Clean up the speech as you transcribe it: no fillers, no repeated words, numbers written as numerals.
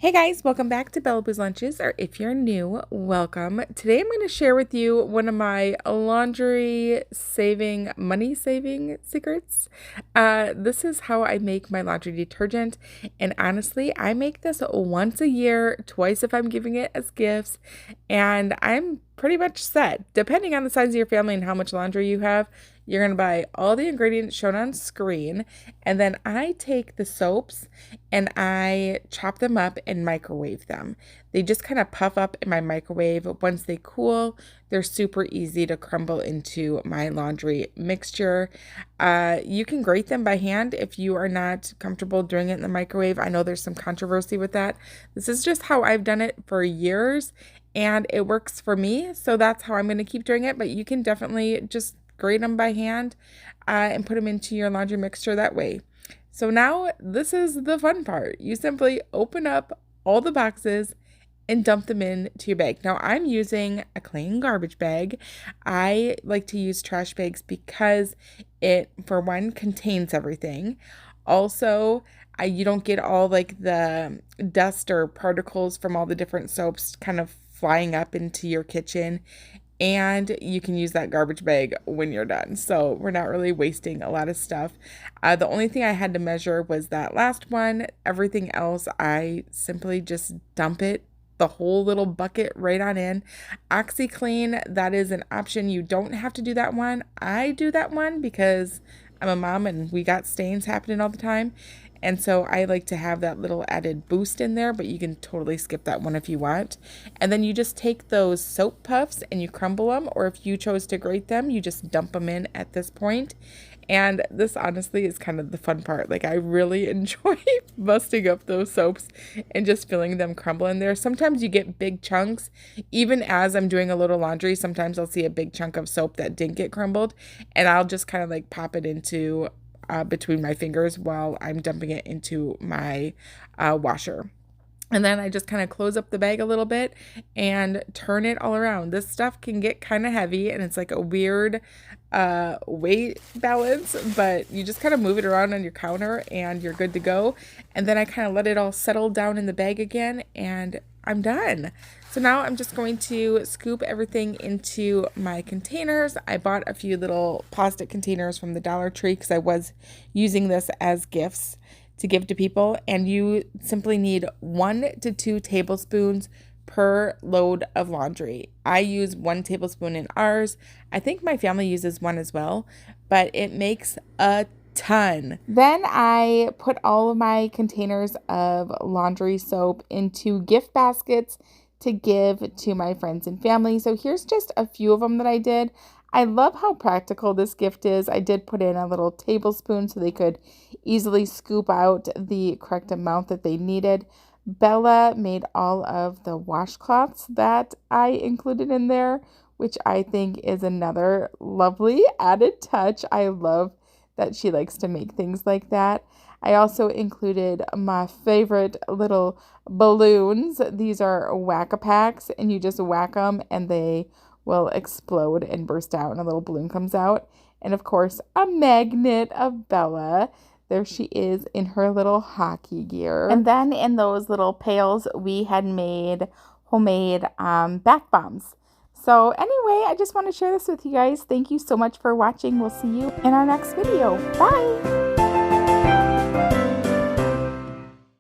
Hey guys, welcome back to Bellaboo's Lunches, or if you're new, welcome. Today I'm going to share with you one of my money saving secrets. This is how I make my laundry detergent, and honestly, I make this once a year, twice if I'm giving it as gifts, and I'm pretty much set. Depending on the size of your family and how much laundry you have, you're going to buy all the ingredients shown on screen, and then I take the soaps and I chop them up and microwave them. They just kind of puff up in my microwave. Once they cool, they're super easy to crumble into my laundry mixture. You can grate them by hand if you are not comfortable doing it in the microwave. I know there's some controversy with that. This is just how I've done it for years, and it works for me, so that's how I'm going to keep doing it, but you can definitely just grate them by hand and put them into your laundry mixture that way. So now this is the fun part. You simply open up all the boxes and dump them into your bag. Now I'm using a clean garbage bag. I like to use trash bags because it, for one, contains everything. Also, you don't get all like the dust or particles from all the different soaps kind of flying up into your kitchen. And you can use that garbage bag when you're done. So we're not really wasting a lot of stuff. The only thing I had to measure was that last one. Everything else, I simply just dump it, the whole little bucket right on in. OxyClean, that is an option. You don't have to do that one. I do that one because I'm a mom and we got stains happening all the time. And so I like to have that little added boost in there, but you can totally skip that one if you want. And then you just take those soap puffs and you crumble them, or if you chose to grate them, you just dump them in at this point. And this honestly is kind of the fun part. Like, I really enjoy busting up those soaps and just feeling them crumble in there. Sometimes you get big chunks. Even as I'm doing a little laundry, sometimes I'll see a big chunk of soap that didn't get crumbled, and I'll just kind of like pop it into between my fingers while I'm dumping it into my washer. And then I just kind of close up the bag a little bit and turn it all around. This stuff can get kind of heavy and it's like a weird weight balance, but you just kind of move it around on your counter and you're good to go. And then I kind of let it all settle down in the bag again and I'm done. So now I'm just going to scoop everything into my containers. I bought a few little plastic containers from the Dollar Tree because I was using this as gifts to give to people. And you simply need 1 to 2 tablespoons per load of laundry. I use 1 tablespoon in ours. I think my family uses 1 as well, but it makes a ton. Then I put all of my containers of laundry soap into gift baskets to give to my friends and family. So here's just a few of them that I did. I love how practical this gift is. I did put in a little tablespoon so they could easily scoop out the correct amount that they needed. Bella made all of the washcloths that I included in there, which I think is another lovely added touch. I love that she likes to make things like that. I also included my favorite little balloons. These are whack-a-packs, and you just whack them and they will explode and burst out and a little balloon comes out. And of course, a magnet of Bella. There she is in her little hockey gear. And then in those little pails, we had made homemade bath bombs. So anyway, I just want to share this with you guys. Thank you so much for watching. We'll see you in our next video. Bye!